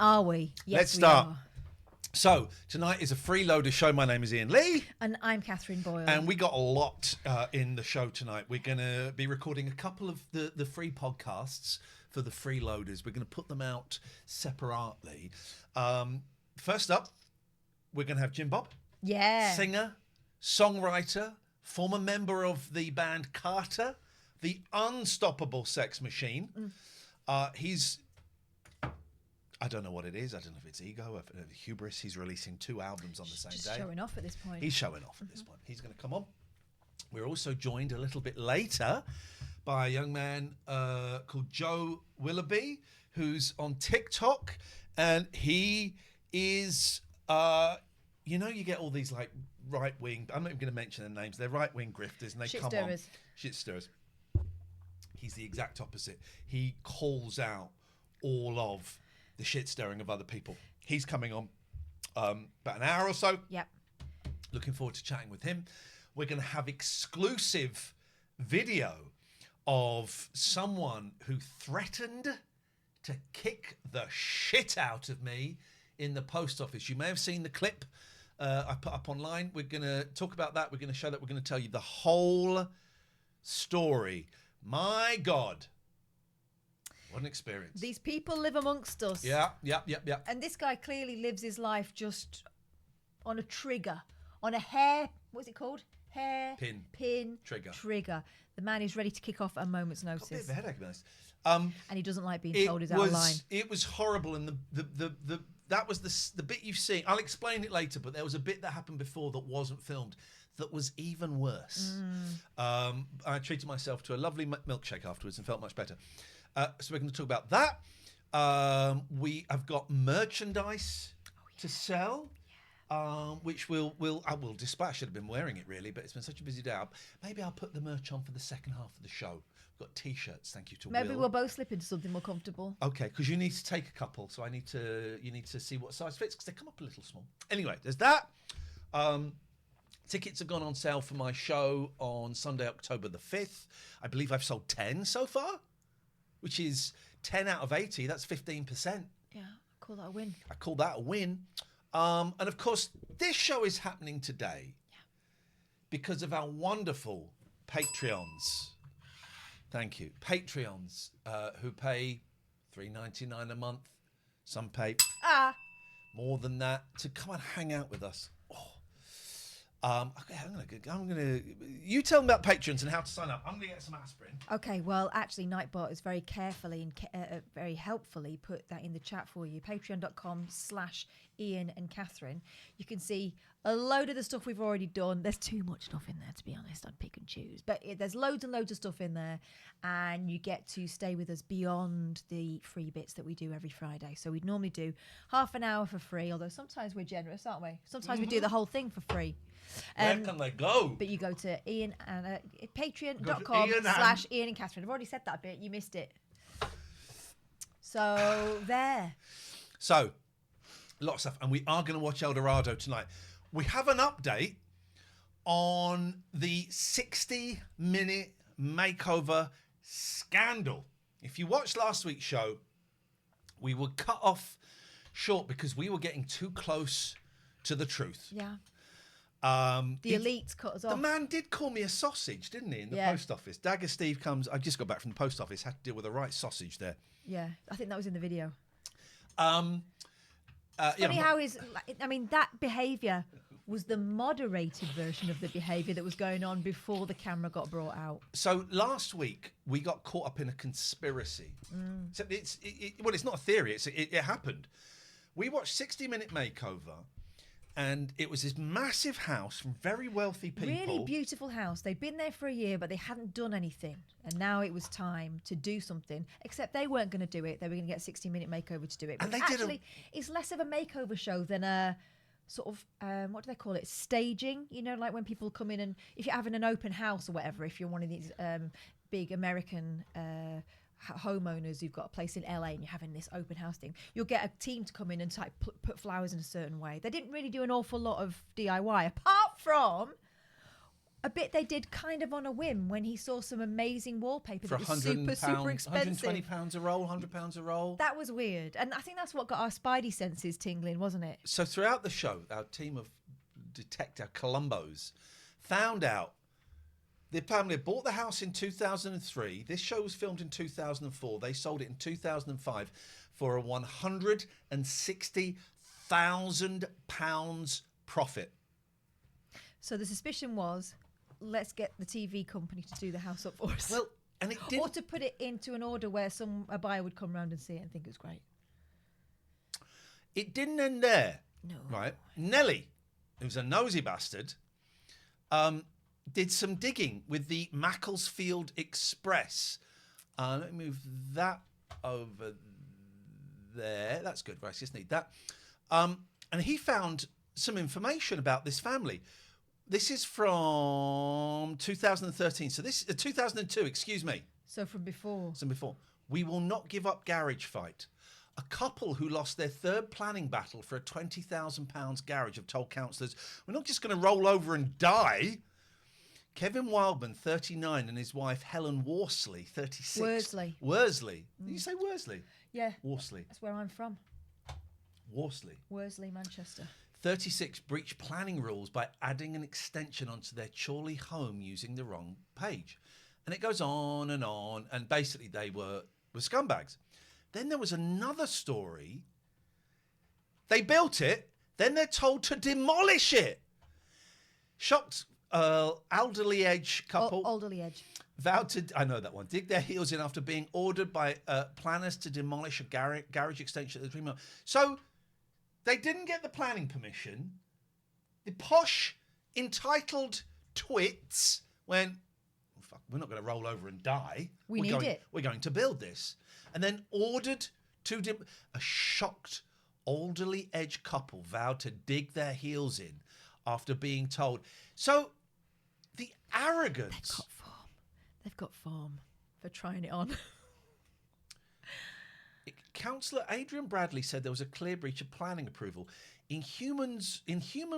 Are we? Yes, Let's start. We are. So, tonight is a freeloader show. My name is Ian Lee. And I'm Catherine Boyle. And we got a lot in the show tonight. We're going to be recording a couple of the free podcasts for the freeloaders. We're going to put them out separately. First up, we're going to have JimBob. Yeah. Singer, songwriter, former member of the band Carter, the Unstoppable Sex Machine. He's... I don't know what it is. I don't know if it's ego or hubris. He's releasing 2 albums on the same Just day. showing off at this point. He's showing off at this point. He's going to come on. We're also joined a little bit later by a young man called Joe Willoughby, who's on TikTok. And he is, you get all these like right-wing, I'm not even going to mention their names. They're right-wing grifters and they come on. Shit stirrers. He's the exact opposite. He calls out all of the shit stirring of other people. He's coming on about an hour or so. Yep. Looking forward to chatting with him. We're going to have exclusive video of someone who threatened to kick the shit out of me in the post office. You may have seen the clip I put up online. We're going to talk about that. We're going to show that. We're going to tell you the whole story. My God. What an experience. These people live amongst us. Yeah. And this guy clearly lives his life just on a trigger, on a hair, what's it called? Pin. Trigger. The man is ready to kick off at a moment's notice. Got a bit of a headache, nice. And he doesn't like being told he's out of line. It was horrible, and that was the bit you've seen. I'll explain it later, but there was a bit that happened before that wasn't filmed that was even worse. I treated myself to a lovely milkshake afterwards and felt much better. So we're going to talk about that. We have got merchandise to sell, which I will dispatch. I should have been wearing it really, but it's been such a busy day. Maybe I'll put the merch on for the second half of the show. We've got T-shirts. Thank you to Will. Maybe we'll both slip into something more comfortable. Okay, because you need to take a couple, so you need to see what size fits because they come up a little small. Anyway, there's that. Tickets have gone on sale for my show on Sunday, October the 5th. I believe I've sold 10 so far, which is 10 out of 80. That's 15%. Yeah, I call that a win. I call that a win. And of course, this show is happening today because of our wonderful Patreons. Thank you. Patreons who pay $3.99 a month. Some pay more than that to come and hang out with us. Okay, I'm gonna. You tell them about patrons and how to sign up. I'm gonna get some aspirin. Okay, well, actually, Nightbot has very carefully and very helpfully put that in the chat for you. Patreon.com/Ian and Catherine. You can see a load of the stuff we've already done. There's too much stuff in there, to be honest. I'd pick and choose, but there's loads and loads of stuff in there, and you get to stay with us beyond the free bits that we do every Friday. So we'd normally do half an hour for free, although sometimes we're generous, aren't we? Sometimes we do the whole thing for free. Where can they go? But you go to Ian and Patreon.com/Ian and Catherine. I've already said that bit. You missed it. So there. So, a lot of stuff. And we are going to watch El Dorado tonight. We have an update on the 60-minute makeover scandal. If you watched last week's show, we were cut off short because we were getting too close to the truth. Yeah. The elites cut us off. The man did call me a sausage, didn't he, in the post office? Dagger Steve comes. I just got back from the post office. Had to deal with a right sausage there. Yeah, I think that was in the video. Funny how that behaviour was the moderated version of the behaviour that was going on before the camera got brought out. So last week we got caught up in a conspiracy. So it's not a theory. It happened. We watched 60-Minute Makeover. And it was this massive house from very wealthy people. Really beautiful house. They'd been there for a year, but they hadn't done anything. And now it was time to do something. Except they weren't going to do it. They were going to get a 60-minute makeover to do it. But actually, it's less of a makeover show than a sort of, what do they call it? Staging. You know, like when people come in and if you're having an open house or whatever, if you're one of these big American homeowners who've got a place in LA and you're having this open house thing, you'll get a team to come in and put flowers in a certain way. They didn't really do an awful lot of DIY apart from a bit they did kind of on a whim when he saw some amazing wallpaper For that was super expensive. £120 a roll, £100 a roll. That was weird. And I think that's what got our spidey senses tingling, wasn't it? So throughout the show, our team of detective Columbos found out the family had bought the house in 2003. This show was filmed in 2004. They sold it in 2005 for a £160,000 profit. So the suspicion was, let's get the TV company to do the house up for us. Well, and it didn't. Or to put it into an order where a buyer would come round and see it and think it was great. It didn't end there. No. Right. Nelly, who's a nosy bastard, did some digging with the Macclesfield Express. Let me move that over there. That's good. Right, just need that. And he found some information about this family. This is from 2013. So this 2002, excuse me. So from before. We will not give up garage fight. A couple who lost their third planning battle for a £20,000 garage have told councillors, we're not just going to roll over and die. Kevin Wildman, 39, and his wife Helen Worsley, 36. Worsley. Did you say Worsley? Yeah. Worsley. That's where I'm from. Worsley, Manchester. 36 breached planning rules by adding an extension onto their Chorley home using the wrong page. And it goes on, and basically they were scumbags. Then there was another story. They built it, then they're told to demolish it. Shocked Alderley Edge couple. Alderley Edge. Vowed to, I know that one, dig their heels in after being ordered by planners to demolish a garage extension at the Dream Home. So they didn't get the planning permission. The posh, entitled twits went, oh, fuck, we're not going to roll over and die. We're going to build this. And then ordered to... a shocked Alderley Edge couple vowed to dig their heels in after being told. So the arrogance... They've got form for trying it on. Councillor Adrian Bradley said there was a clear breach of planning approval. In human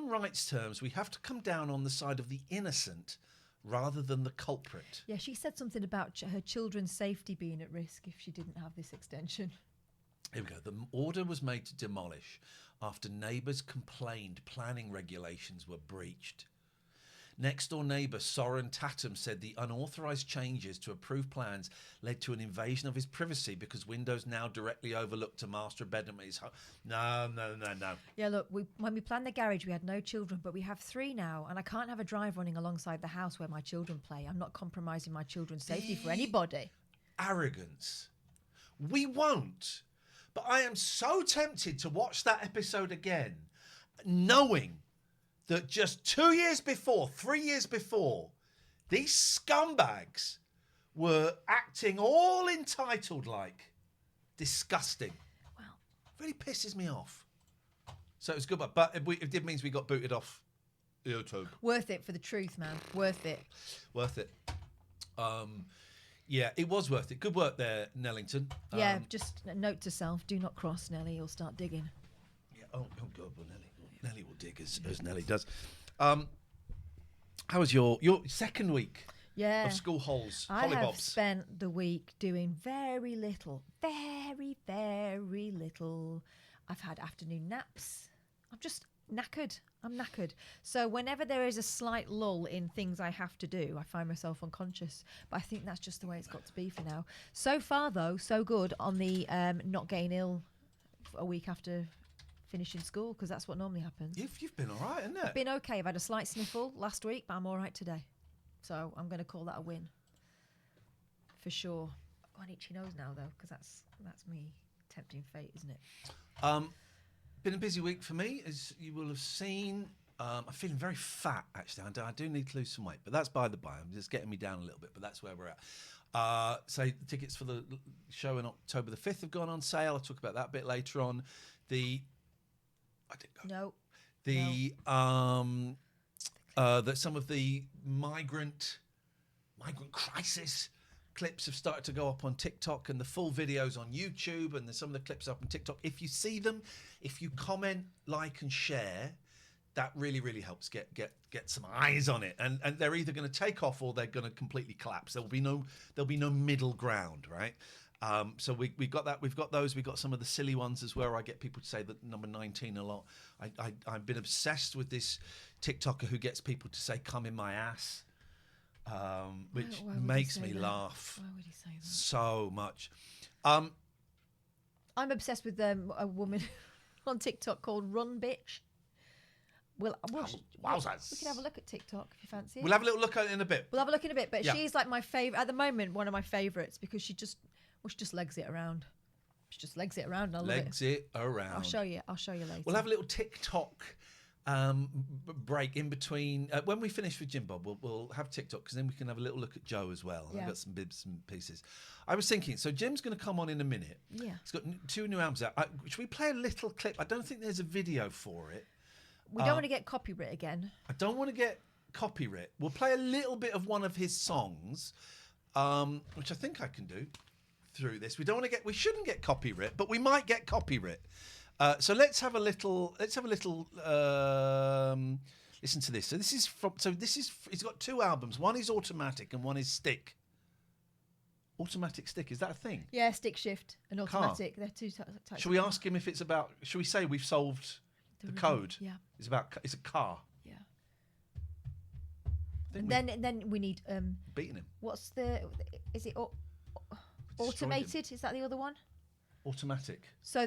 rights terms, we have to come down on the side of the innocent rather than the culprit. Yeah, she said something about her children's safety being at risk if she didn't have this extension. Here we go. The order was made to demolish after neighbours complained planning regulations were breached. Next door neighbour Soren Tatum said the unauthorised changes to approved plans led to an invasion of his privacy because windows now directly overlooked a master bedroom at his home. No. Yeah, look, when we planned the garage, we had no children, but we have 3 now, and I can't have a drive running alongside the house where my children play. I'm not compromising my children's safety for anybody. Arrogance. We won't. But I am so tempted to watch that episode again, knowing that just 2 years before, 3 years before, these scumbags were acting all entitled like. Disgusting. Well, really pisses me off. So it was good, but it did mean we got booted off YouTube. Worth it for the truth, man. Worth it. Yeah, it was worth it. Good work there, Nellington. Yeah, just a note to self, do not cross Nelly, you'll start digging. Yeah, oh God, well, Nelly will dig as Nelly does. How was your second week of school holes, I have hollybobs? spent the week doing very little. Very, very little. I've had afternoon naps. I'm just knackered. I'm knackered. So whenever there is a slight lull in things I have to do, I find myself unconscious. But I think that's just the way it's got to be for now. So far, though, so good on the not getting ill a week after finishing school, because that's what normally happens. You've been all right, isn't it? I've been okay. I've had a slight sniffle last week, but I'm all right today. So I'm going to call that a win. For sure. I've got an itchy nose now, though, because that's me tempting fate, isn't it? Been a busy week for me, as you will have seen. I'm feeling very fat, actually. I do need to lose some weight, but that's by the by. I'm just getting me down a little bit, but that's where we're at. So the tickets for the show in October the 5th have gone on sale. I'll talk about that a bit later on. I didn't go. That some of the migrant crisis clips have started to go up on TikTok, and the full videos on YouTube, and there's some of the clips up on TikTok. If you see them, if you comment, like and share, that really, really helps get some eyes on it, and they're either going to take off or they're going to completely collapse. There'll be no middle ground, right? So we got that. We've got those. We've got some of the silly ones as well. I get people to say that number 19 a lot. I've been obsessed with this TikToker who gets people to say "come in my ass," which why makes me laugh. Why would he say that? So much. I'm obsessed with a woman on TikTok called Run Bitch. We can have a look at TikTok if you fancy it. We'll have a little look at it in a bit. We'll have a look in a bit, but Yeah. she's like my favorite at the moment. One of my favorites because she just legs it around. She just legs it around. And I love Legs it around. I'll show you later. We'll have a little TikTok break in between. When we finish with JimBob, we'll have TikTok because then we can have a little look at Joe as well. Yeah. I've got some bits and pieces. I was thinking, so Jim's going to come on in a minute. Yeah. He's got 2 new albums out. Should we play a little clip? I don't think there's a video for it. We don't want to get copyright again. I don't want to get copyright. We'll play a little bit of one of his songs, which I think I can do through this. We shouldn't get copyright, but we might get copyright. So let's have a little. Listen to this. He's got 2 albums. One is Automatic and one is Stick. Automatic Stick, is that a thing? Yeah, stick shift and automatic. They're 2 types. Should we ask him if it's about? Should we say we've solved the code? Yeah. It's a car. Yeah. And then we need beating him. Is it automated? Is that the other one? Automatic. So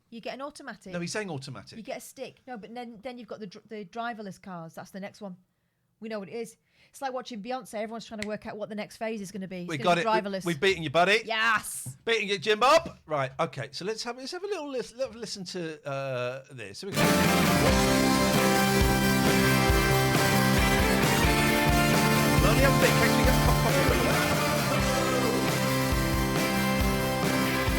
you get an automatic. No, he's saying automatic. You get a stick. No, but then you've got the driverless cars. That's the next one. We know what it is. It's like watching Beyonce. Everyone's trying to work out what the next phase is going to be. We got it. Driverless. We've beaten you, buddy. Yes. Beating you, JimBob. Right. Okay. So let's have a little listen to this. Here we go. Only have a bit in case we get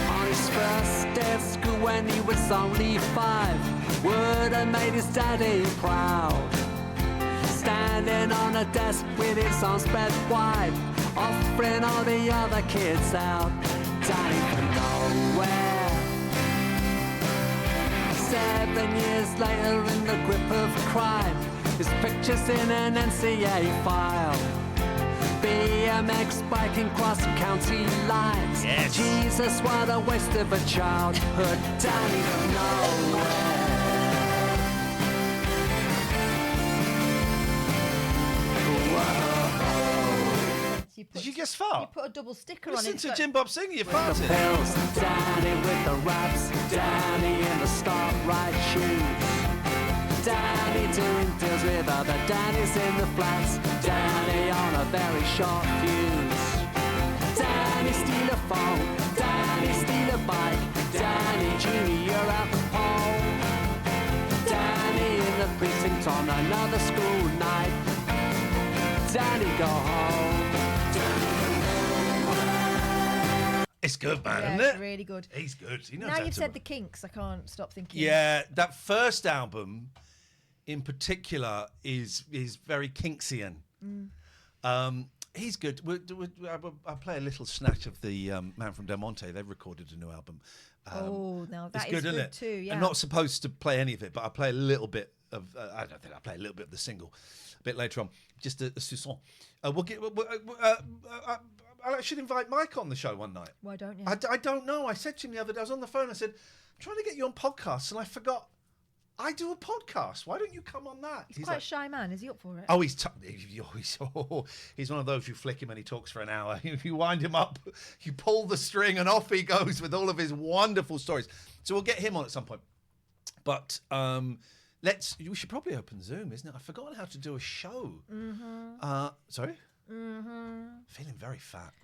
On his first day of school when he was only 5, would have made his daddy proud. Standing on a desk with his arms spread wide, offering all the other kids out. Daddy from nowhere. 7 years later in the grip of crime, his picture's in an NCA file. BMX biking cross county lines. Yes. Jesus, what a waste of a childhood. Daddy from nowhere. Did you guess far? You put a double sticker on Listen it. to JimBob singing. You farted. The pills, Danny with the raps, Danny in the Starbright shoes, Danny doing deals with other Dannies in the flats, Danny on a very short fuse. Danny steal a phone, Danny steal a bike, Danny Junior out the pole, Danny in the precinct on another school night, Danny go home. It's good, man, isn't it's it? really good. He's good. He knows Now how you've to- said the Kinks, I can't stop thinking. Yeah, that first album in particular is very Kinksian. He's good. I'll play a little snatch of the Man from Del Monte. They've recorded a new album. Now that it's is good, isn't good it? too. Yeah. I'm not supposed to play any of it, but I play a little bit of. I don't think I play a little bit of the single a bit later on. Just a soupçon. I should invite Mike on the show one night. Why don't you? I don't know. I said to him the other day, I was on the phone, I said, I'm trying to get you on podcasts, and I forgot. I do a podcast. Why don't you come on that? He's quite a shy man. Is he up for it? Oh, he's one of those you flick him and he talks for an hour. You wind him up, you pull the string, and off he goes with all of his wonderful stories. So we'll get him on at some point. But we should probably open Zoom, isn't it? I've forgotten how to do a show. Sorry? Feeling very fat.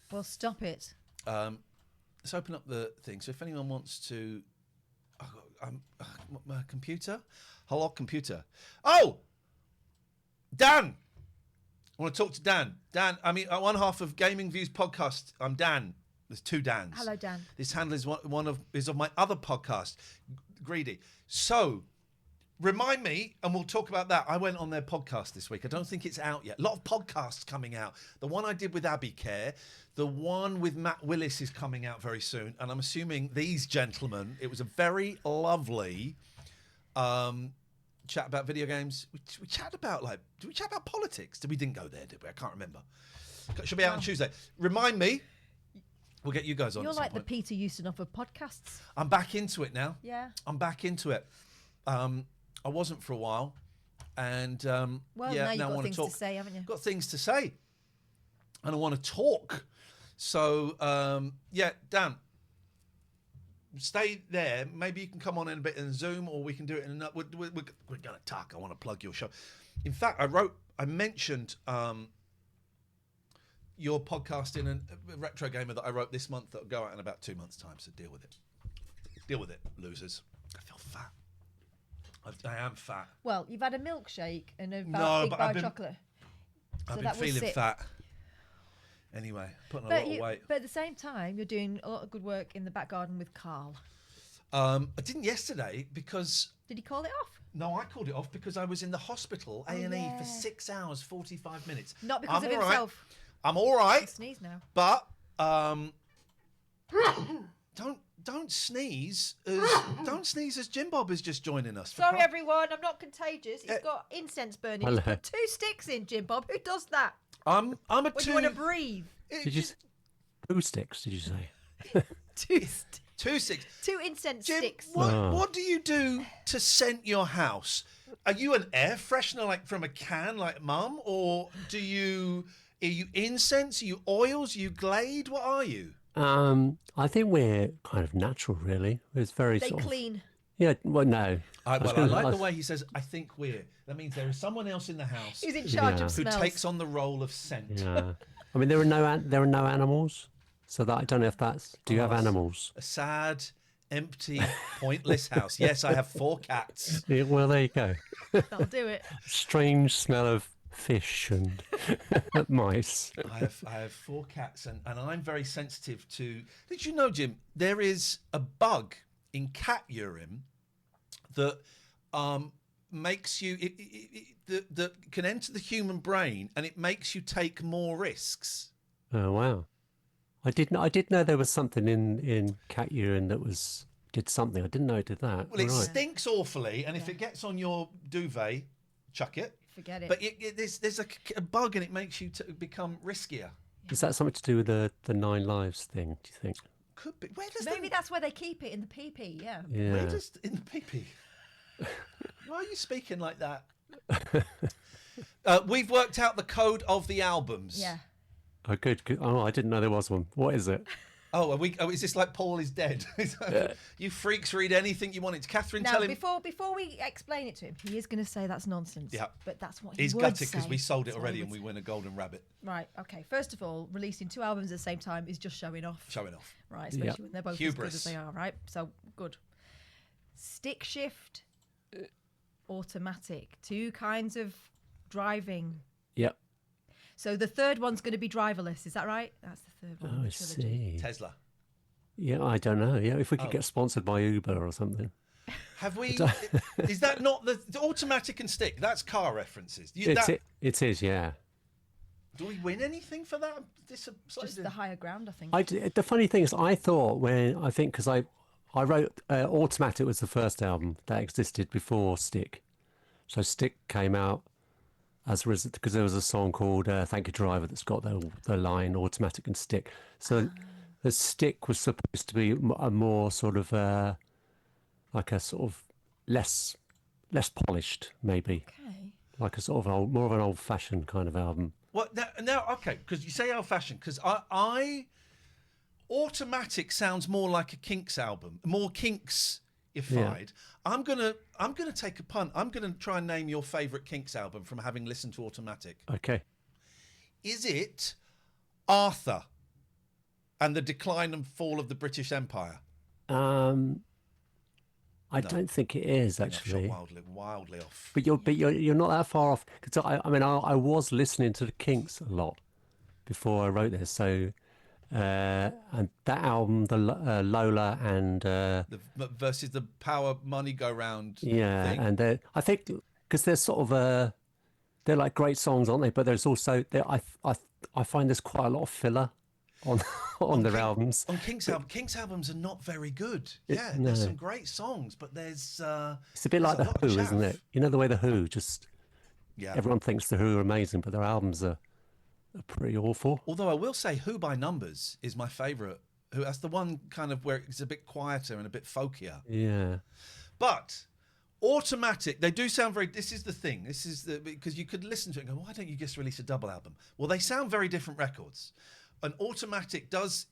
Well, stop it. Let's open up the thing. So if anyone wants to... my computer? Hello, computer. Oh! Dan! I want to talk to Dan. Dan, one half of Gaming Views podcast. I'm Dan. There's 2 Dans. Hello, Dan. This handle is one of my other podcast, Greedy. So... remind me, and we'll talk about that. I went on their podcast this week. I don't think it's out yet. A lot of podcasts coming out. The one I did with Abby Care, the one with Matt Willis is coming out very soon. And I'm assuming these gentlemen, it was a very lovely chat about video games. We chat about did we chat about politics? We didn't go there, did we? I can't remember. Should be out on Tuesday. Remind me. We'll get you guys on. You're at some like the point. Peter Ustinov of podcasts. I'm back into it now. Yeah. I'm back into it. I wasn't for a while, and Well, now you've now I got want things to talk. to say, haven't you? Got things to say, and I want to talk. So Dan, stay there. Maybe you can come on in a bit in Zoom, or we can do it in another. We're going to talk. I want to plug your show. In fact, I mentioned your podcast in a retro gamer that I wrote this month that'll go out in about 2 months' time. So deal with it. Deal with it, losers. I feel fat. I am fat. Well, you've had a milkshake and a big but bar of chocolate. I've So been that will feeling sit. fat. Anyway, putting a lot of weight. But at the same time, you're doing a lot of good work in the back garden with Carl. I didn't yesterday because... Did he call it off? No, I called it off because I was in the hosptal, A&E, yeah. for 6 hours, 45 minutes. Not because I'm of all right. himself. I'm all right. I sneeze now. But don't sneeze as JimBob is just joining us. Sorry, everyone. I'm not contagious. He's got incense burning. He's put 2 sticks in, JimBob. Who does that? I'm a When two. you want to breathe. Did you say 2 sticks? Did you say? 2 sticks. 2 sticks. 2 incense Jim, sticks. what do you do to scent your house? Are you an air freshener like from a can like mum, or are you incense? Are you oils? Are you Glade? What are you? I think we're kind of natural, really. It's very They sort of... clean. Yeah, well, no. I like the way he says, I think we're. That means there is someone else in the house Who's in charge Yeah. of who smells. takes on the role of scent. Yeah. I mean, there are no animals, so that I don't know if that's. Do you have animals? A sad, empty, pointless house. Yes, I have 4 cats. Yeah, well, there you go. That'll do it. Strange smell of fish and mice. I have 4 cats, and I'm very sensitive to. Did you know, Jim? There is a bug in cat urine that makes you that can enter the human brain, and it makes you take more risks. Oh wow! I did know there was something in cat urine that did something. I didn't know it did that. Well, it Right. stinks awfully, and if it gets on your duvet, chuck it. Forget it. But there's a bug, and it makes you become riskier. Is that something to do with the 9 lives thing? Do you think? Could be. Where does Maybe that's where they keep it, in the pee-pee, yeah. Yeah. Where does in the pee-pee? Why are you speaking like that? We've worked out the code of the albums. Yeah. Oh, good. Oh, I didn't know there was one. What is it? Oh, is this like Paul is dead? You freaks read anything you want. It's Catherine Now, telling. before we explain it to him, he is going to say that's nonsense. Yeah. But that's what he He's would gutted because say. we sold it That's what already he and would we win a golden rabbit. say. Right, okay. First of all, releasing 2 albums at the same time is just showing off. Showing off. Right, especially when they're both Hubris. as good as they are, right? So, good. Stick shift, automatic. 2 kinds of driving. Yep. So the third one's going to be driverless, is that right? That's the third one. Oh, in I the trilogy. see. Tesla. Yeah, I don't know. Yeah, if we could get sponsored by Uber or something. Have we? Is that not the automatic and stick? That's car references. It is, yeah. Do we win anything for that? Just the higher ground, I think. The funny thing is, I thought because I wrote Automatic was the first album that existed before Stick, so Stick came out because there was a song called Thank You Driver that's got the line Automatic and Stick. So the Stick was supposed to be a more sort of like a sort of less polished, maybe. Okay. Like a sort of more of an old-fashioned kind of album. Well, now, okay, because you say old-fashioned, because I Automatic sounds more like a Kinks album, more Kinks-ified. Yeah. I'm gonna take a punt. I'm gonna try and name your favourite Kinks album from having listened to Automatic. Okay. Is it Arthur and the Decline and Fall of the British Empire? I don't think it is actually. Wildly off. But you're not that far off, because I was listening to the Kinks a lot before I wrote this. So and that album, the Lola and versus the Power Money Go Round. Yeah, thing. and I think because they're sort of they're like great songs, aren't they? But there's also I find there's quite a lot of filler on their albums. On Kink's albums are not very good. There's some great songs, but there's it's a bit like the Who, isn't it? You know the way the Who just everyone thinks the Who are amazing, but their albums are pretty awful. Although I will say, Who by Numbers is my favourite. That's the one kind of where it's a bit quieter and a bit folkier. Yeah, but Automatic, they do sound very. This is the thing. Because you could listen to it and go, why don't you just release a double album? Well, they sound very different records. And Automatic does.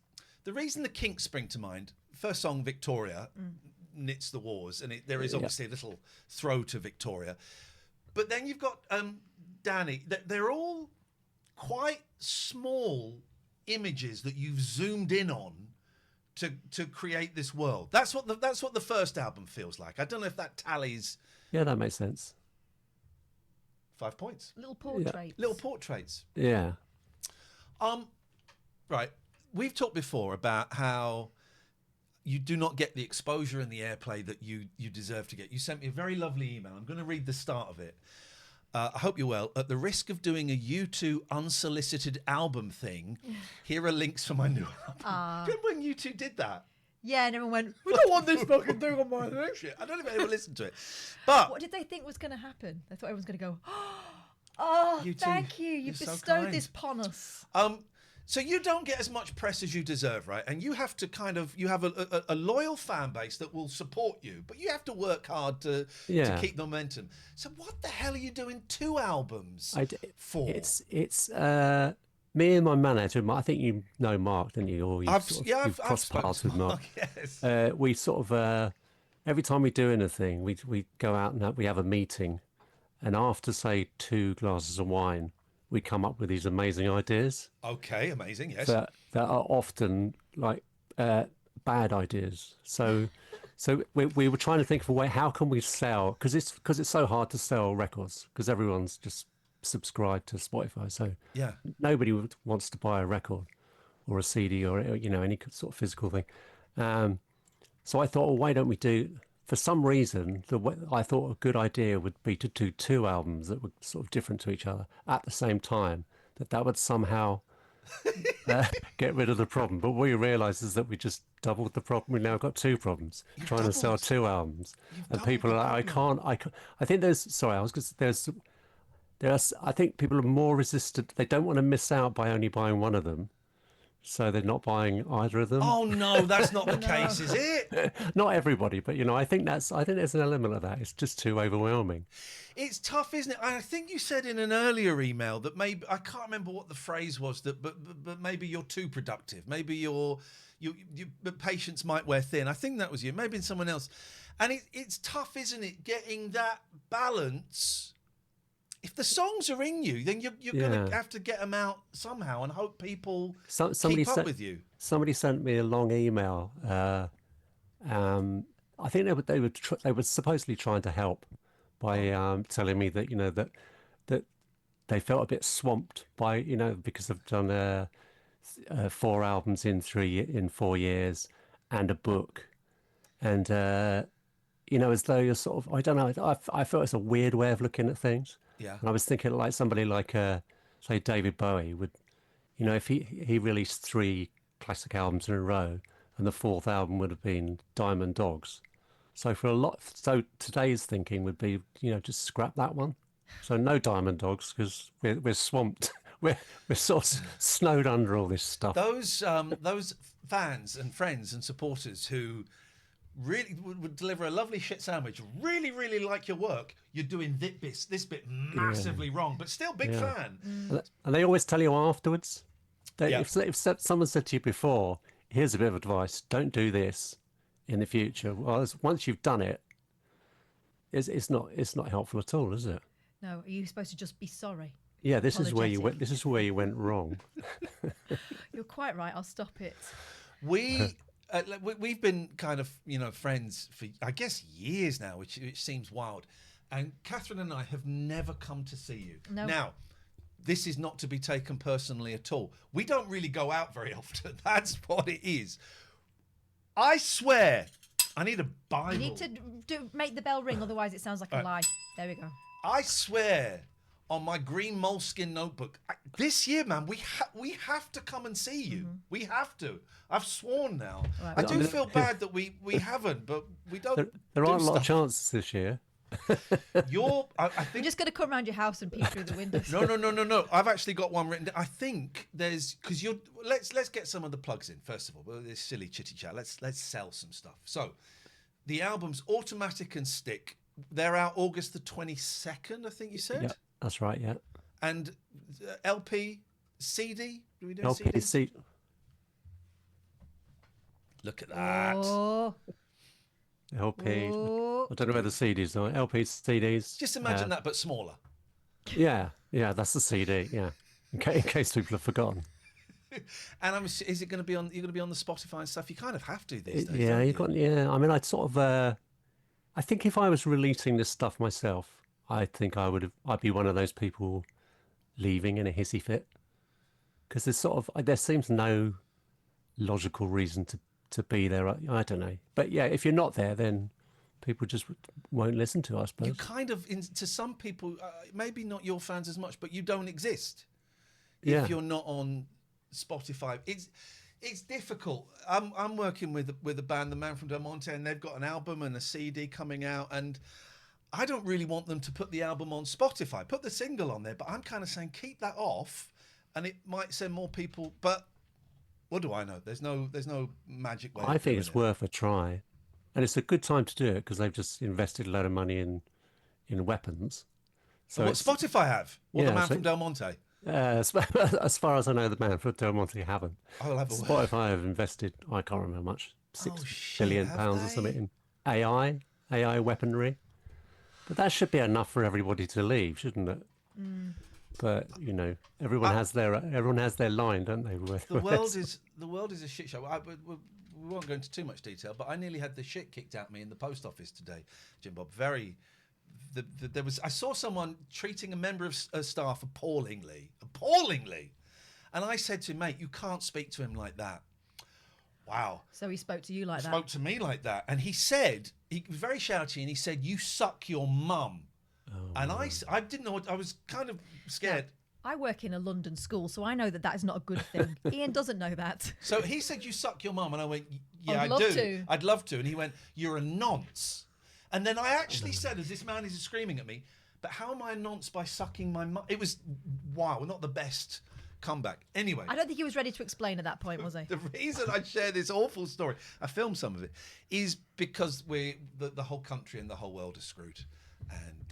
The reason the Kinks spring to mind, first song Victoria, knits the wars, and there is obviously a little throw to Victoria. But then you've got Danny. They're all quite small images that you've zoomed in on to create this world. That's what the first album feels like. I don't know if that tallies. Yeah, that makes sense. 5 points. Little portraits. Little portraits. Yeah. Right. We've talked before about how you do not get the exposure and the airplay that you deserve to get. You sent me a very lovely email. I'm going to read the start of it. I hope you're well. At the risk of doing a U2 unsolicited album thing, here are links for my new album. Remember when U2 did that? Yeah, and everyone went, we don't want this fucking thing on my thing. I don't know if anyone listened to it. But what did they think was going to happen? They thought everyone's going to go, oh, thank you. You've bestowed this upon us. So you don't get as much press as you deserve, right? And you have to you have a loyal fan base that will support you, but you have to work hard to keep the momentum. So what the hell are you doing 2 albums for? It's me and my manager. I think you know Mark, didn't you? Or I've crossed paths with Mark. Yes. We sort of every time we do anything, we go out and we have a meeting, and after say 2 glasses of wine, we come up with these amazing ideas. Okay, amazing, yes. That are often like bad ideas. So we were trying to think of a way, how can we sell? Because it's so hard to sell records because everyone's just subscribed to Spotify. So nobody wants to buy a record or a CD or any sort of physical thing. So I thought, well, why don't we do? For some reason, I thought a good idea would be to do 2 albums that were sort of different to each other at the same time. That would somehow get rid of the problem. But what we realised is that we just doubled the problem. We've now got 2 problems trying to sell 2 albums, and people are like, I can't. I think I think people are more resistant. They don't want to miss out by only buying one of them. So they're not buying either of them. Oh no, that's not the case, is it? Not everybody, but I think there's an element of that. It's just too overwhelming. It's tough, isn't it? I think you said in an earlier email that maybe I can't remember what the phrase was. But maybe you're too productive. Maybe your patience might wear thin. I think that was you. Maybe someone else. And it's tough, isn't it? Getting that balance. If the songs are in you, then you're going to have to get them out somehow and hope people keep up with you. Somebody sent me a long email. I think they were supposedly trying to help by telling me that that they felt a bit swamped by because they've done 4 albums in 4 years and a book, and as though you're sort of, I don't know. I felt it's a weird way of looking at things. Yeah. And I was thinking like somebody like, say, David Bowie would, if he released 3 classic albums in a row and the 4th album would have been Diamond Dogs. So today's thinking would be, just scrap that one. So no Diamond Dogs because we're swamped. We're sort of snowed under all this stuff. Those fans and friends and supporters who really would deliver a lovely shit sandwich, really, really like your work, you're doing this bit massively wrong, but still big fan. And they always tell you afterwards. If someone said to you before, here's a bit of advice, don't do this in the future. Well, once you've done it, it's not helpful at all, is it? No, are you supposed to just be sorry? Yeah, this is where you went wrong. You're quite right. I'll stop it. We've been kind of, friends for, I guess, years now, which seems wild. And Catherine and I have never come to see you. No. Now, this is not to be taken personally at all. We don't really go out very often. That's what it is. I swear, I need a Bible. You need to make the bell ring, otherwise it sounds like a lie. There we go. I swear on my green moleskin notebook. This year, man, we have to come and see you. We have to. I've sworn now. Right. I do feel bad that we haven't, but we don't. There aren't a lot of chances this year. I think we're just going to come around your house and peek through the windows. No. I've actually got one written. I think there's because you're. Let's get some of the plugs in first of all. This silly chitty chat. Let's sell some stuff. So, the albums Automatic and Stick. They're out August the 22nd. I think you said. Yeah, that's right. Yeah. And LP, CD. Do we do LP, CD? Look at that. Oh. LP. Oh. I don't know where the CDs are. LP, CDs. Just imagine that, but smaller. Yeah, that's the CD. Yeah, in case people have forgotten. And is it going to be on? You're going to be on the Spotify and stuff. You kind of have to these days. Yeah, you've got. Yeah, I mean, I'd sort of. I think if I was releasing this stuff myself, I think I'd be one of those people leaving in a hissy fit, because there seems no logical reason to be there. I don't know, but yeah, if you're not there, then people just won't listen to us. You kind of, to some people, maybe not your fans as much, but you don't exist if you're not on Spotify. It's difficult. I'm working with a band, the Man from Del Monte, and they've got an album and a CD coming out, and I don't really want them to put the album on Spotify. Put the single on there, but I'm kind of saying keep that off, and it might send more people. But what do I know? There's no magic way. I think it's worth a try, and it's a good time to do it because they've just invested a load of money in weapons. So what Spotify have? Or the Man from Del Monte? As far as I know, the Man from Del Monte haven't. I'll have a Spotify have invested, I can't remember how much, £6 billion or something in AI weaponry. But that should be enough for everybody to leave, shouldn't it? But everyone has their line, don't they? The world is a shit show. We won't go into too much detail, but I nearly had the shit kicked out of me in the post office today, JimBob. I saw someone treating a member of staff appallingly, and I said to him, mate, you can't speak to him like that. Wow. So he spoke to you like that? Spoke to me like that, and he was very shouty, and he said, "You suck your mum." And I didn't know what, I was kind of scared. Yeah, I work in a London school, so I know that is not a good thing. Ian doesn't know that. So he said, "You suck your mum," and I went, "Yeah, I'd love do. To. I'd love to." And he went, "You're a nonce." And then I actually said, as this man is screaming at me, "But how am I a nonce by sucking my mum?" It was, wow, not the best comeback. Anyway. I don't think he was ready to explain at that point, was he? The reason I share this awful story, I filmed some of it, is because the whole country and the whole world is screwed. And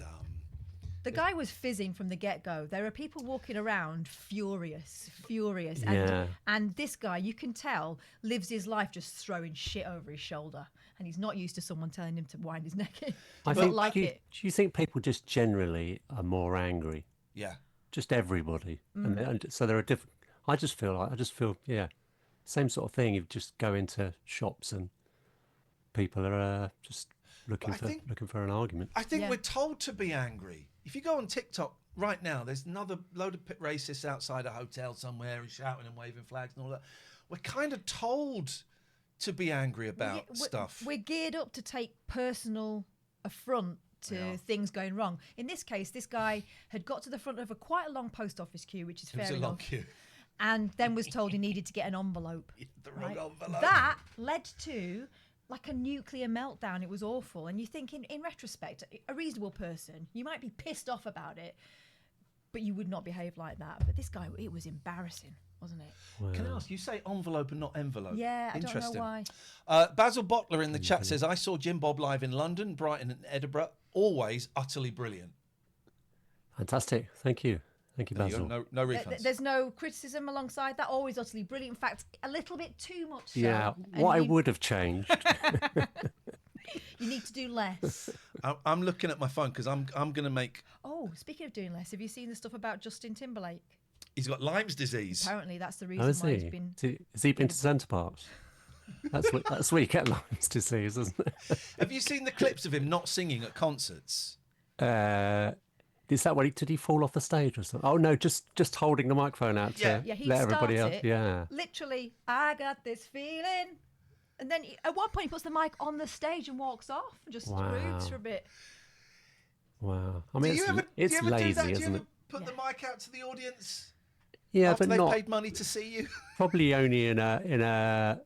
the guy was fizzing from the get-go. There are people walking around furious. Yeah. And this guy, you can tell, lives his life just throwing shit over his shoulder. And he's not used to someone telling him to wind his neck in. Do you think people just generally are more angry? Yeah. Just everybody. And so there are different... I just feel, same sort of thing. You just go into shops and people are just looking for an argument. I think we're told to be angry. If you go on TikTok right now, there's another load of racists outside a hotel somewhere and shouting and waving flags and all that. We're kind of told to be angry about stuff. We're geared up to take personal affront to things going wrong. In this case, this guy had got to the front of quite a long post office queue, which is fair enough. It was a long queue. And then was told he needed to get an envelope. The wrong envelope. That led to like a nuclear meltdown. It was awful. And you think in retrospect, a reasonable person, you might be pissed off about it, but you would not behave like that. But this guy, it was embarrassing, wasn't it? Wow. Can I ask, you say envelope and not envelope? Yeah, Interesting. I don't know why. Basil Bottler in the chat says, I saw JimBob live in London, Brighton and Edinburgh. Always utterly brilliant. Fantastic. Thank you. Thank you, Basil. No refunds. There's no criticism alongside that. Always utterly brilliant. In fact, a little bit too much so. Yeah, what I would have changed. You need to do less. I'm looking at my phone because I'm going to make... Oh, speaking of doing less, have you seen the stuff about Justin Timberlake? He's got Lyme's disease. Apparently, that's the reason why he's been... Has he been to Centre Parks? That's where you get Lyme's disease, isn't it? Have you seen the clips of him not singing at concerts? Is that what did he fall off the stage or something? Oh no, just holding the microphone out to let everybody else. Yeah. Literally, I got this feeling, and then at one point he puts the mic on the stage and walks off, and just grooves for a bit. Wow. I mean, it's lazy, isn't it? put the mic out to the audience? Yeah, after but they've not paid money to see you. probably only in a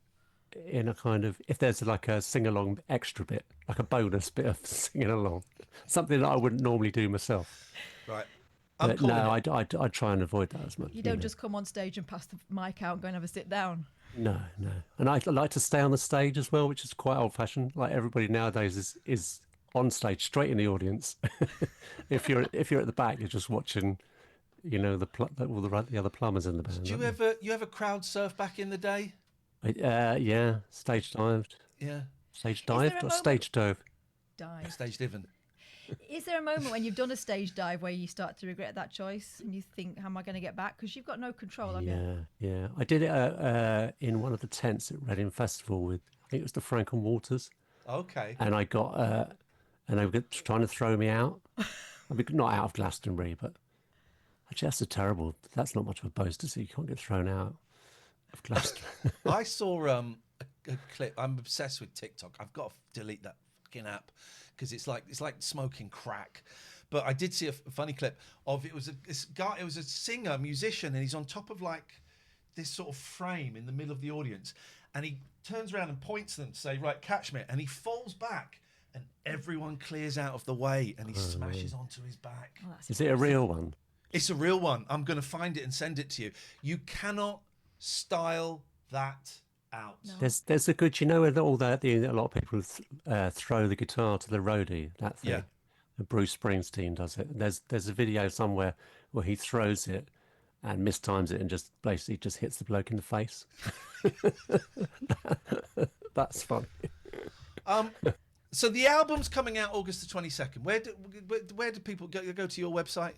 kind of, if there's like a sing along extra bit, like a bonus bit of singing along, something that I wouldn't normally do myself. Right. But no, I try and avoid that as much. You don't just come on stage and pass the mic out and go and have a sit down. No. And I like to stay on the stage as well, which is quite old fashioned. Like everybody nowadays is on stage, straight in the audience. If you're at the back, you're just watching, you know, all the other plumbers in the band. Do you ever crowd surf back in the day? Yeah, stage dived. Yeah. Stage dived or stage dove? Stage diving. Is there a moment when you've done a stage dive where you start to regret that choice and you think, how am I going to get back? Because you've got no control of it. Yeah. I did it in one of the tents at Reading Festival with, I think it was the Franklin Waters. Okay. And I got, and they were trying to throw me out. I mean, not out of Glastonbury, but actually that's not much of a boast to see. You can't get thrown out of Glastonbury. I saw a clip. I'm obsessed with TikTok. I've got to delete that fucking app because it's like smoking crack. But I did see a funny clip of this guy. It was a singer, musician, and he's on top of like this sort of frame in the middle of the audience, and he turns around and points them to say, "Right, catch me!" And he falls back, and everyone clears out of the way, and he smashes onto his back. Is it a real one? It's a real one. I'm going to find it and send it to you. You cannot style that out. No. There's a good, you know, with all that, a lot of people throw the guitar to the roadie, that thing. Yeah. Bruce Springsteen does it. There's a video somewhere where he throws it and mistimes it and just basically just hits the bloke in the face. That's funny. So the album's coming out August the 22nd. Where do people go to your website?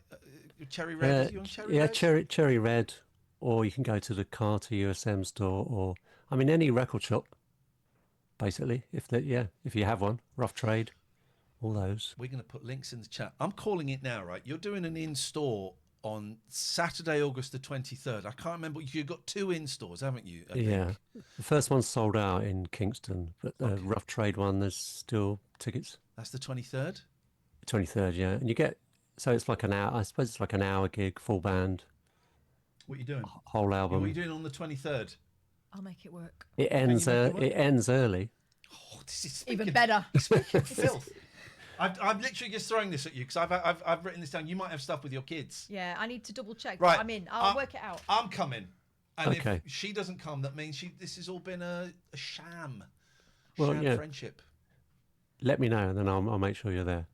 Cherry Red? You on Cherry Red? Cherry Red, or you can go to the Carter USM store, or I mean any record shop, basically. If you have one, Rough Trade, all those. We're going to put links in the chat. I'm calling it now, right? You're doing an in-store on Saturday, August the 23rd. I can't remember. You've got 2 in-stores, haven't you? I think. The first one's sold out in Kingston, but the Rough Trade one, there's still tickets. That's the 23rd? 23rd, yeah. And you get, so it's like an hour, I suppose it's like an hour gig, full band. What are you doing? Whole album. What are you doing on the 23rd? I'll make it work. It ends early. Oh, this is Even better. Speaking filth. I'm literally just throwing this at you because I've written this down. You might have stuff with your kids. Yeah, I need to double check. Right. But I'm in. I'll work it out. I'm coming. And Okay. if she doesn't come, that means this has all been a sham. Well, Sham yeah. friendship. Let me know, and then I'll make sure you're there.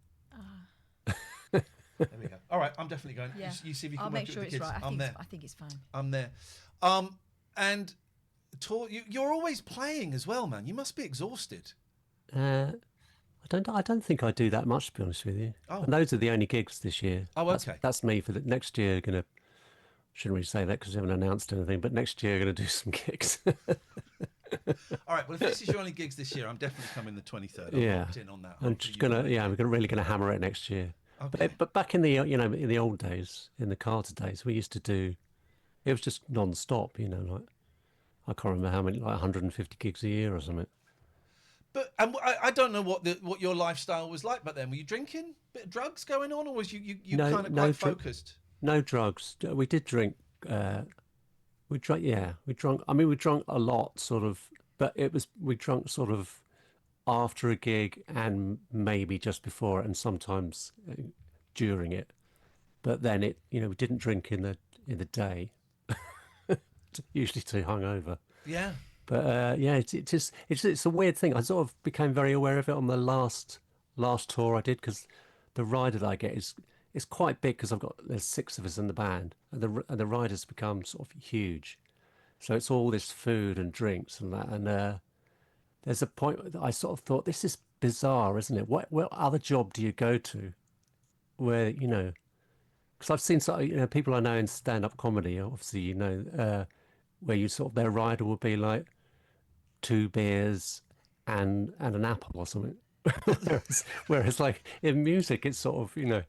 There we go. All right, I'm definitely going. Yeah. You see if you can I'll work make it sure with it's the kids. right. I'm there. I think it's fine. I'm there. And you're always playing as well, man. You must be exhausted. I don't think I do that much, to be honest with you. Oh. And those are the only gigs this year. Oh, okay. That's me for the next year. Shouldn't really say that because we haven't announced anything. But next year, going to do some gigs. All right. Well, if this is your only gigs this year, I'm definitely coming the 23rd. Yeah. Locked in on that. I'm just really gonna hammer it next year. Okay. But back in the old days, in the Carter days, we used to do. It was just non-stop, like I can't remember how many, like 150 gigs a year or something. But I don't know what your lifestyle was like back then. Were you drinking? Bit of drugs going on, or was you kind of quite focused? No drugs. We did drink. We drank. Yeah, we drunk. I mean, we drunk a lot, sort of. But we drunk sort of after a gig and maybe just before it, and sometimes during it. But then we didn't drink in the day. Usually too hungover. Yeah. But it's a weird thing. I sort of became very aware of it on the last tour I did, because the rider that I get is quite big, because there's 6 of us in the band, and the rider's become sort of huge. So it's all this food and drinks and that. And there's a point that I sort of thought, this is bizarre, isn't it? What other job do you go to where because I've seen people I know in stand-up comedy, obviously, where you sort of, their rider would be like 2 beers and an apple or something. whereas like in music, it's sort of, a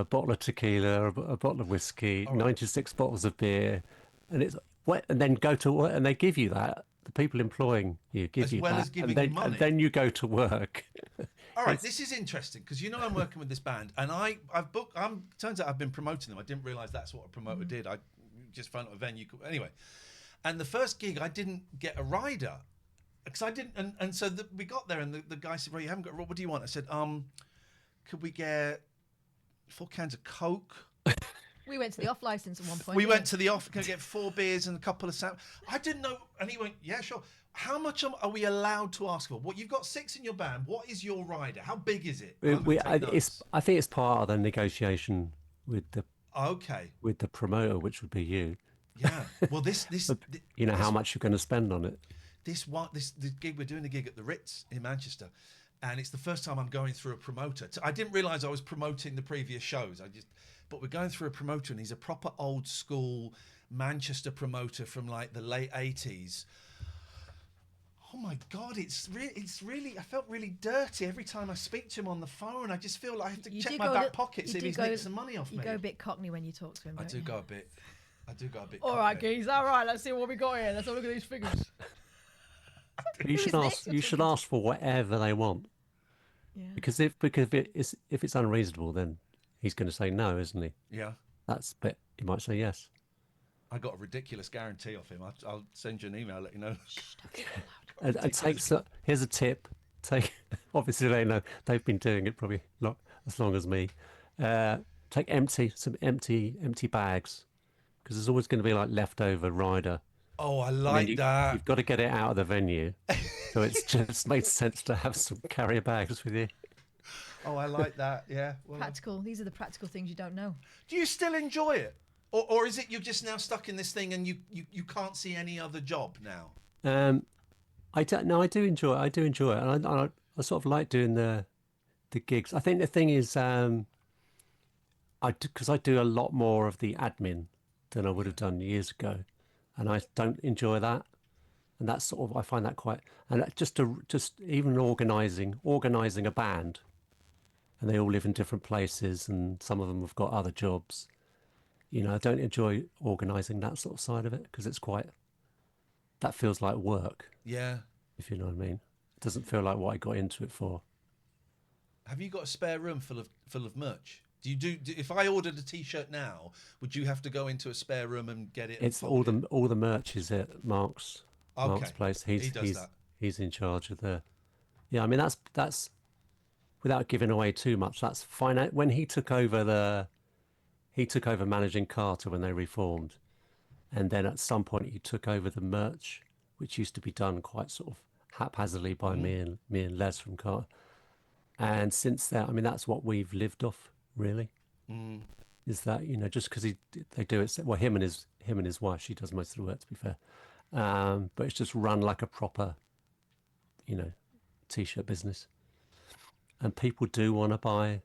bottle of tequila, a bottle of whiskey, 96 bottles of beer, and it's and then go to work, and they give you that. The people employing you give as you well that, as giving and then, you money. and then you go to work. All right, this is interesting because I'm working with this band, and I've booked. Turns out I've been promoting them. I didn't realise that's what a promoter did. I just found out a venue. Anyway, and the first gig I didn't get a rider because I didn't, and so we got there, and the guy said, "Well, you haven't got. What do you want?" I said, could we get 4 cans of Coke?" We went to the off license at one point. We went to the off. Can I get 4 beers and a couple of I didn't know, and he went, "Yeah, sure." How much are we allowed to ask for? What, you've got 6 in your band. What is your rider? How big is it? I think it's part of the negotiation with the promoter, which would be you. Yeah. Well, how much you're going to spend on it. This gig, we're doing a gig at the Ritz in Manchester, and it's the first time I'm going through a promoter. I didn't realise I was promoting the previous shows. But we're going through a promoter, and he's a proper old school Manchester promoter from like the late 80s. Oh my God, it's really, I felt really dirty every time I speak to him on the phone. I just feel like I have to check my back pocket, see if he's nicked some money off me. You go a bit cockney when you talk to him, I do go a bit all right, geez, all right, let's see what we got here. Let's have a look at these figures. You should ask for whatever they want. Yeah. Because if it's unreasonable, then he's going to say no, isn't he? Yeah. But he might say yes. I got a ridiculous guarantee off him. I'll send you an email, let you know. And here's a tip. Obviously they know they've been doing it probably as long as me. Take some empty bags, because there's always going to be like leftover rider. Oh, I like that. You've got to get it out of the venue, so it's just made sense to have some carrier bags with you. Oh, I like that. Yeah. Well, practical. These are the practical things you don't know. Do you still enjoy it, or is it you're just now stuck in this thing and you can't see any other job now? I don't know. I do enjoy it. And I sort of like doing the gigs. I think the thing is, because I do a lot more of the admin than I would have done years ago, and I don't enjoy that. And that's sort of, I find that quite, and just even organising a band, and they all live in different places, and some of them have got other jobs. I don't enjoy organising that sort of side of it, because that feels like work. Yeah. If you know what I mean. It doesn't feel like what I got into it for. Have you got a spare room full of merch? If I ordered a T-shirt now, would you have to go into a spare room and get it? It's all the merch is at Mark's place. He does that. He's in charge of the. Yeah, I mean that's without giving away too much. That's fine. When he took over managing Carter when they reformed, and then at some point he took over the merch, which used to be done quite sort of haphazardly by me and Les from Carter. And since then, I mean, that's what we've lived off, really. Is that, just because they do it, well, him and his wife, she does most of the work, to be fair. But it's just run like a proper, T-shirt business. And people do want to buy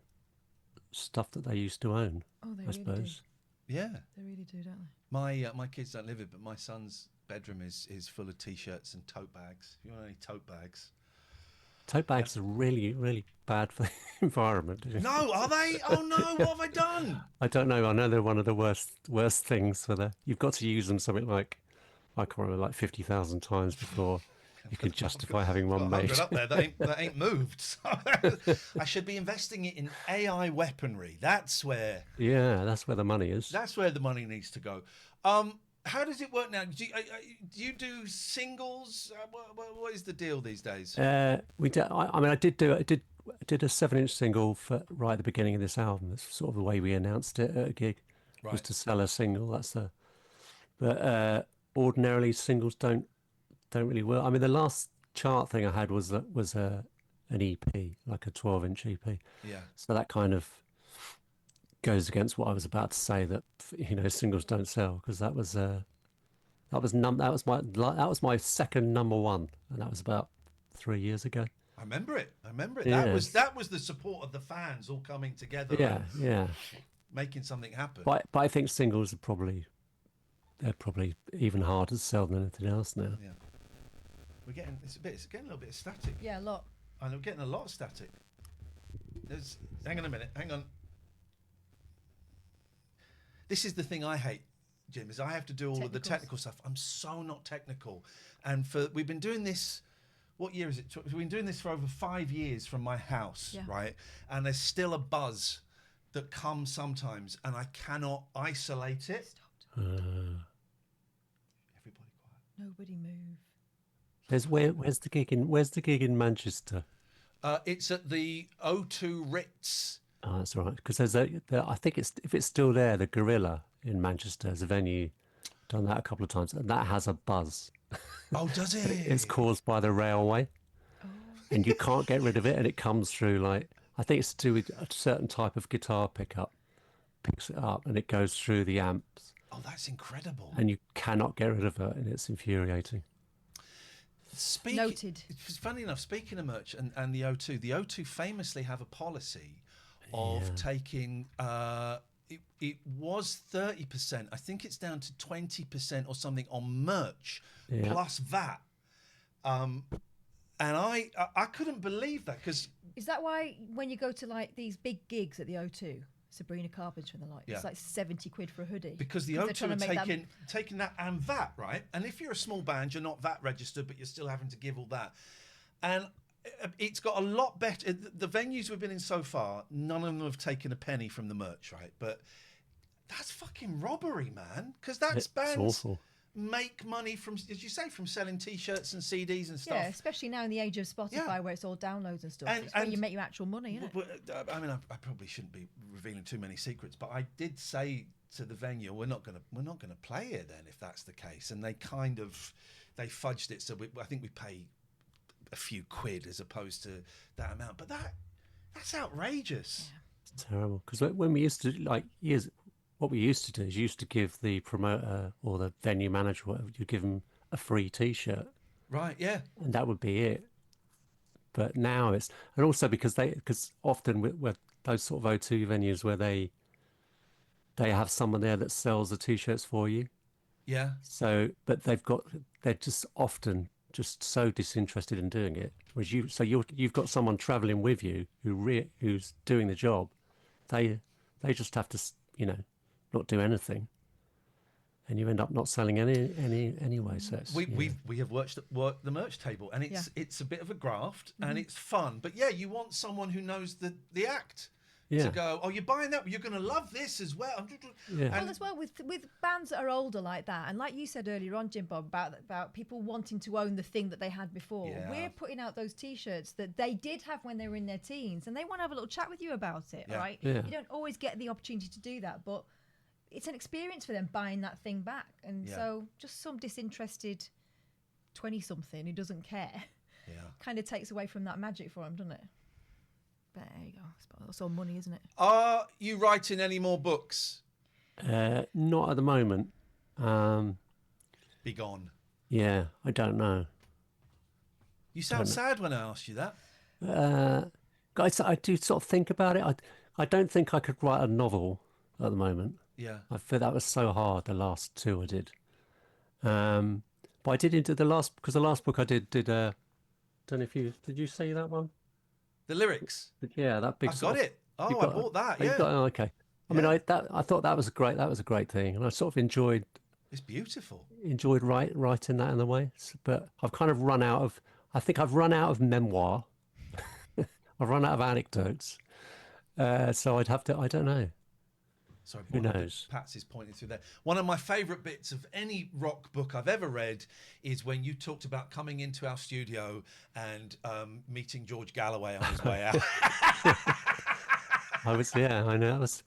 stuff that they used to own, I suppose. Do. Yeah. They really do, don't they? My kids don't live it, but my son's bedroom is full of T-shirts and tote bags. If you want any tote bags. Tote bags are really, really bad for the environment. No, are they? Oh no, what have I done? I don't know. I know they're one of the worst things for you've got to use them something like, I can't remember, like 50,000 times before you can justify having one made. Up there, that ain't moved. So I should be investing it in AI weaponry. That's where. Yeah, that's where the money is. That's where the money needs to go. How does it work now? Do you do singles? What is the deal these days? We did. I did a 7-inch single right at the beginning of this album. That's sort of the way we announced it at a gig, was to sell a single. But ordinarily singles don't really work. I mean, the last chart thing I had was an EP, like a 12-inch EP. Yeah. So that kind of goes against what I was about to say, that singles don't sell, because that was my second number one, and that was about 3 years ago. I remember it. Yeah. That was the support of the fans all coming together. Yeah, making something happen. But I think singles are probably even harder to sell than anything else now. Yeah, it's getting a little bit of static. Yeah, a lot. And we're getting a lot of static. Hang on a minute. Hang on. This is the thing I hate, Jim, is I have to do all of the technical stuff. I'm so not technical. And we've been doing this what year is it? We've been doing this for over 5 years from my house, right? And there's still a buzz that comes sometimes, and I cannot isolate it. Everybody quiet. Nobody move. Where's the gig in Manchester? It's at the O2 Ritz. Oh, that's right. Because I think if it's still there, the Gorilla in Manchester is a venue. Done that a couple of times, and that has a buzz. Oh, does it? It's caused by the railway, and you can't get rid of it, and it comes through like, I think it's to do with a certain type of guitar pickup, picks it up, and it goes through the amps. Oh, that's incredible. And you cannot get rid of it, and it's infuriating. Noted. It's funny enough, speaking of merch and the O2 famously have a policy of taking, it was 30%. I think it's down to 20% or something on merch plus VAT. And I couldn't believe that, because... Is that why when you go to like these big gigs at the O2, Sabrina Carpenter and the like, it's like 70 quid for a hoodie? Because the O2 are taking that and VAT, right? And if you're a small band, you're not VAT registered, but you're still having to give all that. And it's got a lot better. The venues we've been in so far, none of them have taken a penny from the merch, right? But that's fucking robbery, man. Because that's bands awful. Make money from, as you say, from selling T-shirts and CDs and stuff. Yeah, especially now in the age of Spotify where it's all downloads and stuff. It's where you make your actual money, isn't it? I mean, I probably shouldn't be revealing too many secrets, but I did say to the venue, we're not gonna play here then if that's the case. And they fudged it, so I think we pay a few quid as opposed to that amount. But that's outrageous. Yeah. It's terrible, because when we used to what we used to do is you used to give the promoter or the venue manager, whatever, you give them a free T-shirt, right? Yeah, and that would be it. But now it's, and also because often with those sort of O2 venues where they have someone there that sells the T-shirts for you. Yeah. So, but they're just often just so disinterested in doing it. Whereas you've got someone traveling with you who's doing the job. They just have to, not do anything, and you end up not selling any anyway. So we have worked the merch table, and it's a bit of a graft, and it's fun. But you want someone who knows the act. To go, oh, you're buying that, you're going to love this as well. Well, as well with bands that are older like that, and like you said earlier on, JimBob, about people wanting to own the thing that they had before. Yeah. We're putting out those T-shirts that they did have when they were in their teens, and they want to have a little chat with you about it, right? Yeah. You don't always get the opportunity to do that, but it's an experience for them buying that thing back. And so just some disinterested 20-something who doesn't care kind of takes away from that magic for them, doesn't it? But there you go. It's all money, isn't it? Are you writing any more books? Not at the moment. Be gone. Yeah, I don't know. You sound sad when I asked you that. Guys, I do sort of think about it. I don't think I could write a novel at the moment. Yeah. I feel that was so hard, the last two I did. But I did into the last book I did don't know if did you say that one? The lyrics. Yeah, that big. I got it. Oh, I bought that. Yeah. Okay. I mean, I thought that was a great thing, and I sort of enjoyed. It's beautiful. Enjoyed writing that in a way, but I've kind of run out of. I think I've run out of memoir. I've run out of anecdotes, so I'd have to. I don't know. Sorry, who knows? Patsy's pointing through there. One of my favourite bits of any rock book I've ever read is when you talked about coming into our studio and meeting George Galloway on his way out. I know that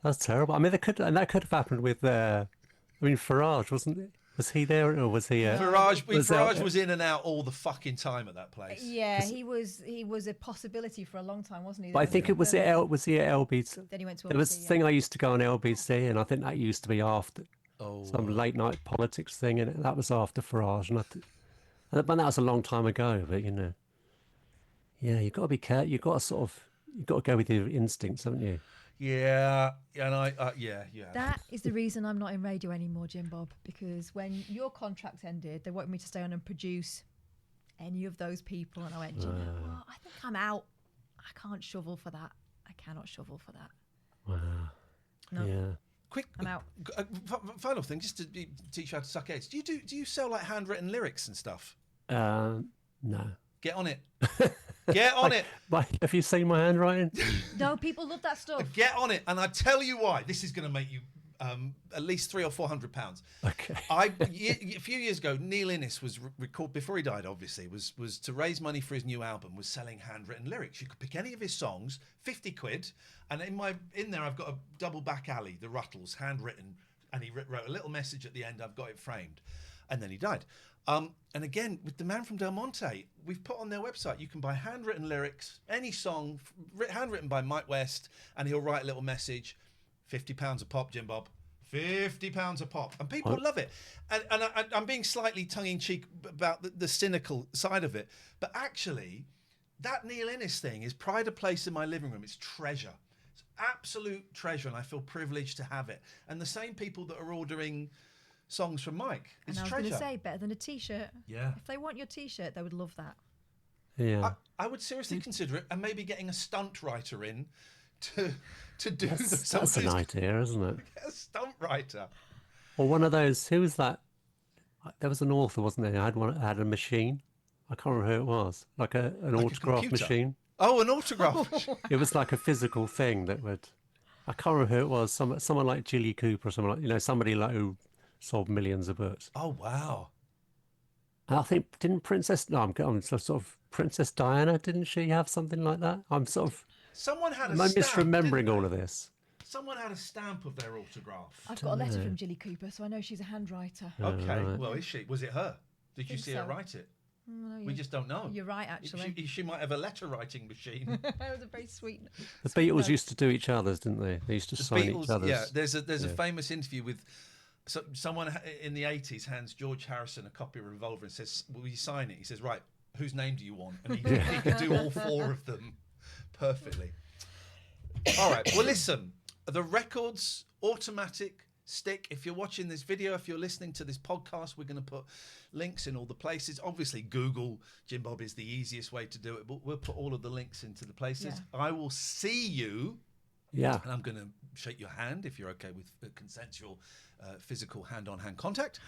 was terrible. I mean, that could have happened with. Farage, wasn't it? Was he there or was he? Farage was in and out all the fucking time at that place. Yeah, he was a possibility for a long time, wasn't he? But I think it was he at LBC. Then he went to. There was a thing I used to go on LBC, and I think that used to be after some late night politics thing, and that was after Farage, but that was a long time ago. But you've got to be careful. You've got to go with your instincts, haven't you? Yeah, and That is the reason I'm not in radio anymore, JimBob, because when your contract ended, they wanted me to stay on and produce any of those people, and I went, you know what? I think I'm out. I can't shovel for that. I cannot shovel for that. Wow. No. Yeah. Quick, I'm out. Final thing, just to teach you how to suck eggs. Do you sell like handwritten lyrics and stuff? No. Get on it. Get on it. Have you seen my handwriting? No, people love that stuff. Get on it. And I tell you why. This is going to make you at least £300 or £400. Okay. A few years ago, Neil Innes was before he died, obviously, was to raise money for his new album, was selling handwritten lyrics. You could pick any of his songs, 50 quid, and in there I've got a double back alley, the Ruttles, handwritten, and he wrote a little message at the end. I've got it framed, and then he died. And again, with the man from Del Monte, we've put on their website, you can buy handwritten lyrics, any song, handwritten by Mike West, and he'll write a little message. £50 a pop, JimBob. £50 a pop. And people love it. And I'm being slightly tongue-in-cheek about the cynical side of it. But actually, that Neil Innes thing is pride of place in my living room. It's treasure. It's absolute treasure, and I feel privileged to have it. And the same people that are ordering songs from Mike, it's and I was treasure. going to say, better than a T-shirt. Yeah. If they want your T-shirt, they would love that. Yeah. I would seriously consider it, and maybe getting a stunt writer in to do that's an idea, isn't it? Get a stunt writer. Or one of those. Who was that? There was an author, wasn't there? Had a machine. I can't remember who it was. Like an autograph machine. Oh, an autograph. It was like a physical thing that would. I can't remember who it was. Someone like Jilly Cooper or someone like somebody like who sold millions of books. Oh wow. And I think didn't Princess Princess Diana, didn't she have something like that? Someone had a Am I stamp, misremembering all of this? Someone had a stamp of their autograph. I've got a letter from Jilly Cooper, so I know she's a handwriter. Okay, right. well, is she? Was it her? Did you see her so. write it? No, We just don't know. You're right, actually. She might have a letter writing machine. That was a very sweet. The Beatles used to do each other's, didn't they? They used to sign each other's. Yeah, there's a famous interview with someone in the 80s hands George Harrison a copy of Revolver and says, "Will you sign it?" He says, "Right, whose name do you want?" And he could do all four of them perfectly. All right, well, listen, the records automatic stick. If you're watching this video, if you're listening to this podcast, we're going to put links in all the places. Obviously, Google JimBob is the easiest way to do it, but we'll put all of the links into the places. Yeah. I will see you. Yeah. And I'm going to shake your hand if you're okay with consensual physical hand-on-hand contact.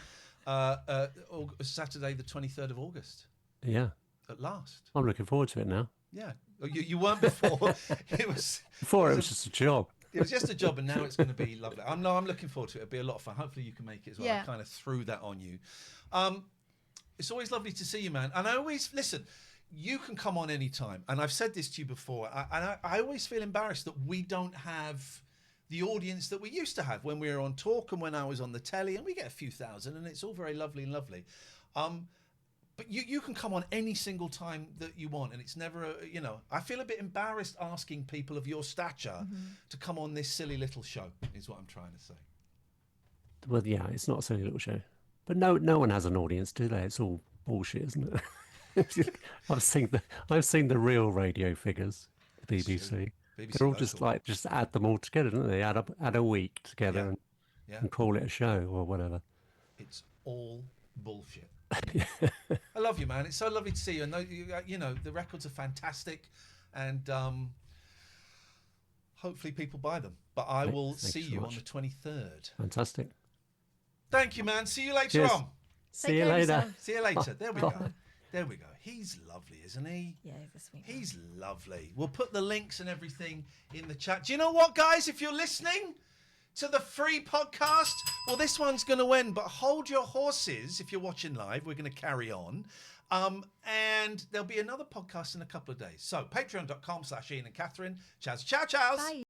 Saturday, the 23rd of August. Yeah. At last. I'm looking forward to it now. Yeah. You weren't before. It was just a job. It was just a job, and now it's going to be lovely. I'm looking forward to it. It'll be a lot of fun. Hopefully you can make it as well. Yeah. I kind of threw that on you. It's always lovely to see you, man. And I always, listen, you can come on any time. And I've said this to you before. I always feel embarrassed that we don't have the audience that we used to have when we were on talk and when I was on the telly. And we get a few thousand, and it's all very lovely and lovely. But you can come on any single time that you want, and it's never, I feel a bit embarrassed asking people of your stature to come on this silly little show, is what I'm trying to say. Well, yeah, it's not a silly little show. But no one has an audience, do they? It's all bullshit, isn't it? I've seen the real radio figures, the BBC. They're all just add them all together, don't they? Add a week together and call it a show or whatever. It's all bullshit. I love you, man. It's so lovely to see you. And the records are fantastic, and hopefully people buy them. But I will see you on the 23rd. Fantastic. Thank you, man. See you later on. See you later. See you later. There we go. There we go. He's lovely, isn't he? Yeah, he's a sweet. He's lovely. We'll put the links and everything in the chat. Do you know what, guys? If you're listening to the free podcast, well, this one's going to end, but hold your horses if you're watching live. We're going to carry on. And there'll be another podcast in a couple of days. So patreon.com/Ian and Catherine. Ciao, ciao, ciao. Bye.